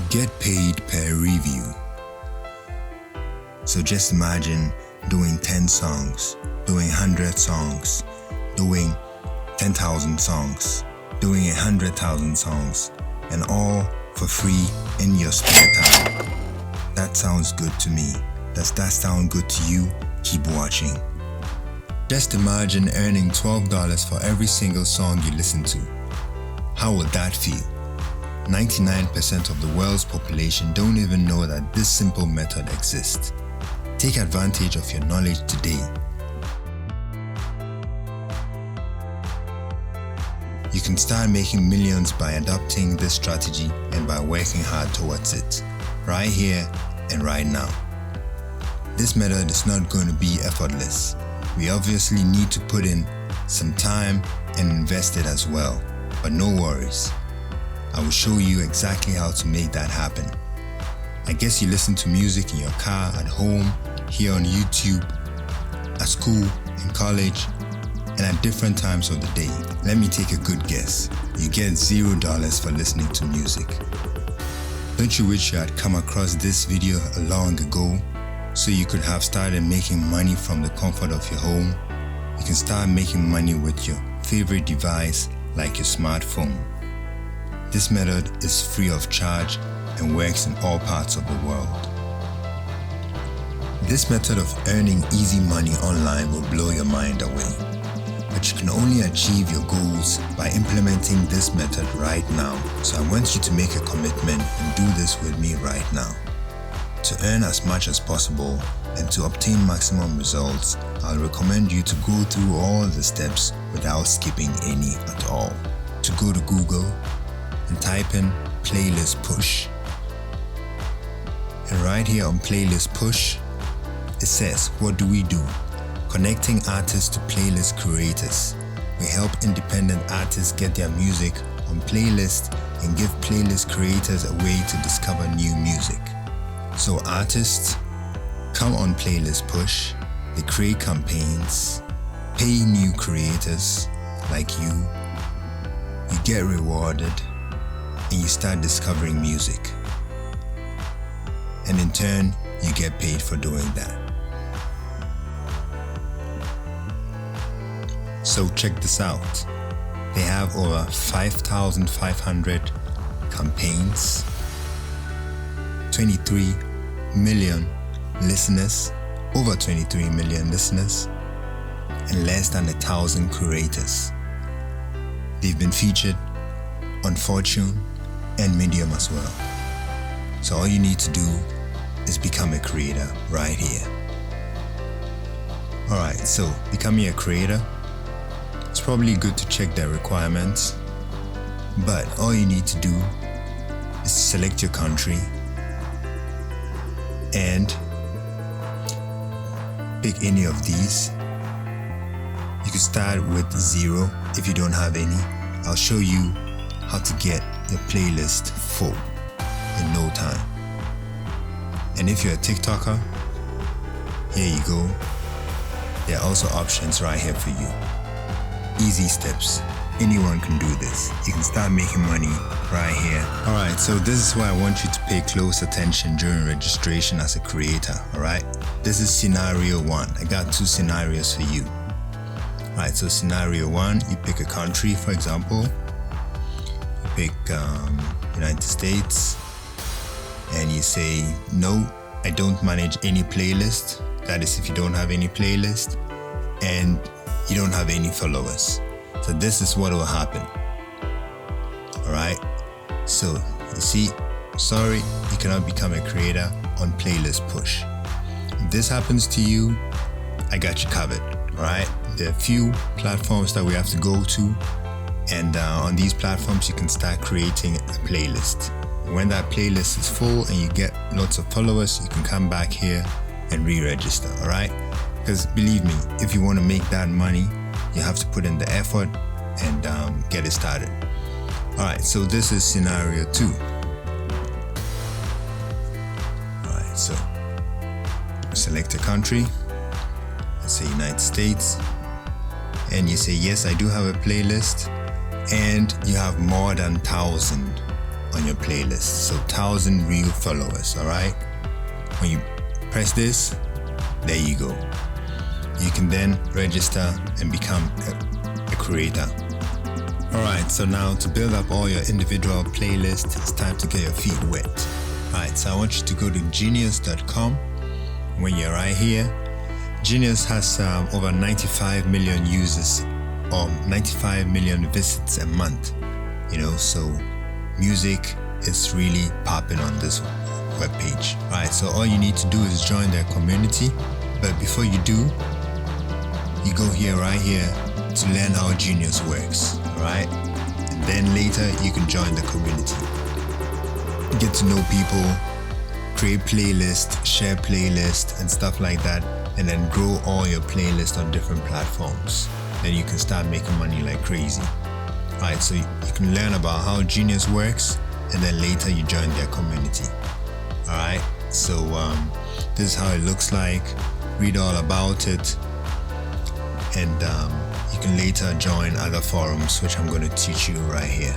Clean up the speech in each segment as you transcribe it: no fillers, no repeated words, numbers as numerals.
Get paid per review. So just imagine doing 10 songs, doing 100 songs, doing 10,000 songs, doing 100,000 songs, and all for free in your spare time. That sounds good to me. Does that sound good to you? Keep watching. Just imagine earning $12 for every single song you listen to. How would that feel? 99% of the world's population don't even know that this simple method exists. Take advantage of your knowledge today. You can start making millions by adopting this strategy and by working hard towards it, right here and right now. This method is not going to be effortless. We obviously need to put in some time and invest it as well, but no worries. I will show you exactly how to make that happen. I guess you listen to music in your car, at home, here on YouTube, at school, in college, and at different times of the day. Let me take a good guess. You get $0 for listening to music. Don't you wish you had come across this video long ago so you could have started making money from the comfort of your home? You can start making money with your favorite device like your smartphone. This method is free of charge and works in all parts of the world. This method of earning easy money online will blow your mind away. But you can only achieve your goals by implementing this method right now. So I want you to make a commitment and do this with me right now. To earn as much as possible and to obtain maximum results, I'll recommend you to go through all the steps without skipping any at all. To go to Google and type in playlist push. And right here on playlist push, it says, what do we do? Connecting artists to playlist creators. We help independent artists get their music on playlists and give playlist creators a way to discover new music. So artists come on playlist push, they create campaigns, pay new creators like you get rewarded, and you start discovering music. And in turn, you get paid for doing that. So check this out. They have over 5,500 campaigns, 23 million listeners, over 23 million listeners, and less than 1,000 creators. They've been featured on Fortune and Medium as well. So all you need to do is become a creator right here. Alright, so becoming a creator, it's probably good to check their requirements, but all you need to do is select your country and pick any of these. You can start with 0 if you don't have any. I'll show you how to get your playlist full in no time. And if you're a TikToker, here you go. There are also options right here for you. Easy steps. Anyone can do this. You can start making money right here. Alright, so this is why I want you to pay close attention during registration as a creator. Alright, this is scenario 1. I got 2 scenarios for you. Alright, so scenario 1, you pick a country, for example. You pick United States, and you say, no, I don't manage any playlist. That is if you don't have any playlist and you don't have any followers. So this is what will happen. Alright, so you see, sorry, you cannot become a creator on playlist push. If this happens to you, I got you covered. Alright, there are a few platforms that we have to go to, and on these platforms you can start creating a playlist. When that playlist is full and you get lots of followers, you can come back here and re-register. Alright, because believe me, if you want to make that money, you have to put in the effort and get it started. Alright, so this is scenario 2. Alright, so select a country, let's say United States, and you say, yes, I do have a playlist, and you have more than 1,000 on your playlist. So 1,000 real followers, alright? When you press this, there you go. You can then register and become a creator. Alright, so now to build up all your individual playlists, it's time to get your feet wet. Alright, so I want you to go to genius.com. When you're right here, Genius has over 95 million users or 95 million visits a month. So music is really popping on this webpage. Alright, so all you need to do is join their community. But before you do, you go here, right here, to learn how Genius works. Alright? And then later you can join the community. Get to know people, create playlists, share playlists and stuff like that, and then grow all your playlists on different platforms. Then you can start making money like crazy. Alright, so you can learn about how Genius works, and then later you join their community. Alright, so this is how it looks like. Read all about it, and you can later join other forums, which I'm going to teach you right here.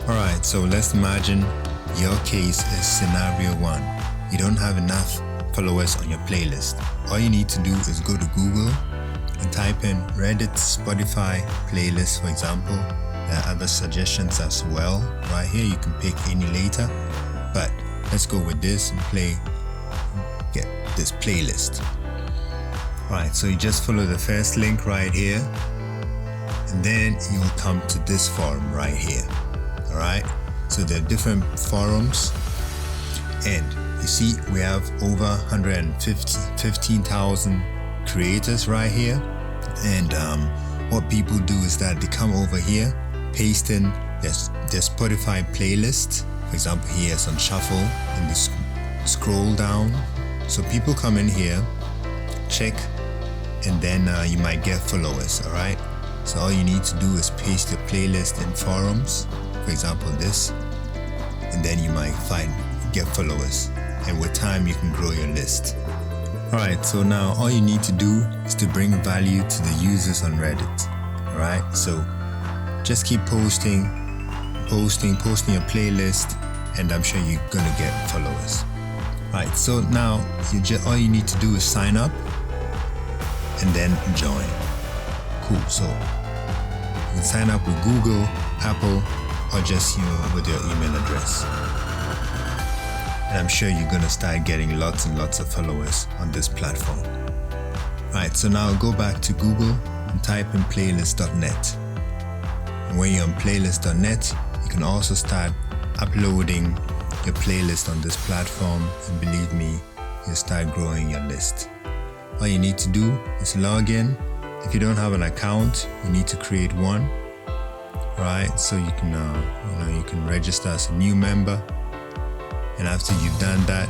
Alright, so let's imagine your case is scenario 1. You don't have enough followers on your playlist. All you need to do is go to Google and type in Reddit, Spotify playlist, for example. There are other suggestions as well. Right here, you can pick any later, but let's go with this and get this playlist. Alright, so you just follow the first link right here, and then you will come to this forum right here. Alright, so there are different forums, and you see we have over 15,000 creators right here. And what people do is that they come over here, paste in their Spotify playlist. For example, here it's on shuffle, and they scroll down. So people come in here, check, and then you might get followers. Alright, so all you need to do is paste your playlist in forums, for example this, and then you might get followers, and with time you can grow your list. Alright, so now all you need to do is to bring value to the users on Reddit. Alright, so just keep posting your playlist, and I'm sure you're gonna get followers. Alright, so now all you need to do is sign up and then join. Cool, so you can sign up with Google, Apple, or just with your email address. And I'm sure you're gonna start getting lots and lots of followers on this platform. Alright, so now go back to Google and type in playlist.net. And when you're on playlist.net, you can also start uploading your playlist on this platform, and believe me, you'll start growing your list. All you need to do is log in. If you don't have an account, you need to create one. Alright, so you can you can register as a new member. And after you've done that,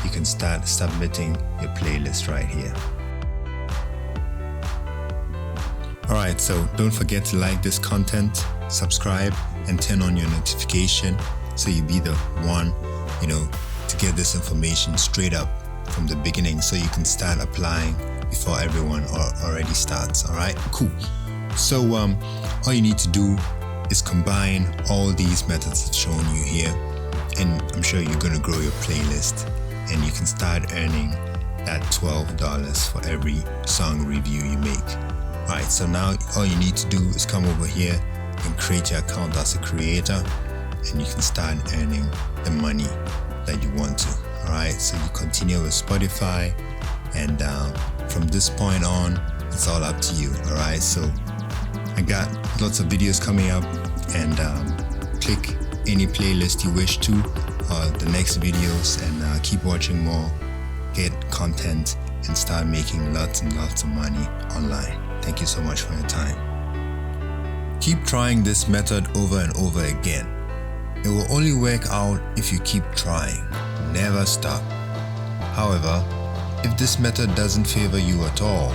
you can start submitting your playlist right here. Alright, so don't forget to like this content, subscribe, and turn on your notification so you'll be the one, to get this information straight up from the beginning, so you can start applying before everyone already starts. Alright, cool. So all you need to do is combine all these methods I've shown you here, and I'm sure you're going to grow your playlist, and you can start earning that $12 for every song review you make. Alright, so now all you need to do is come over here and create your account as a creator, and you can start earning the money that you want to. Alright, so you continue with Spotify, and from this point on, it's all up to you. Alright, so I got lots of videos coming up, and click any playlist you wish to, the next videos, and keep watching more, get content, and start making lots and lots of money online. Thank you so much for your time. Keep trying this method over and over again. It will only work out if you keep trying. Never stop. However, if this method doesn't favor you at all,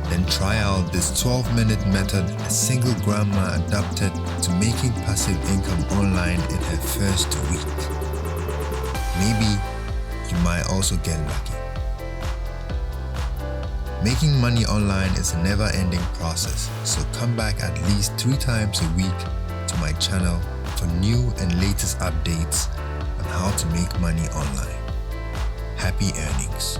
then try out this 12-minute method a single grandma adapted to making passive income online in her first week. Maybe you might also get lucky. Making money online is a never-ending process, so come back at least 3 times a week to my channel for new and latest updates on how to make money online. Happy earnings.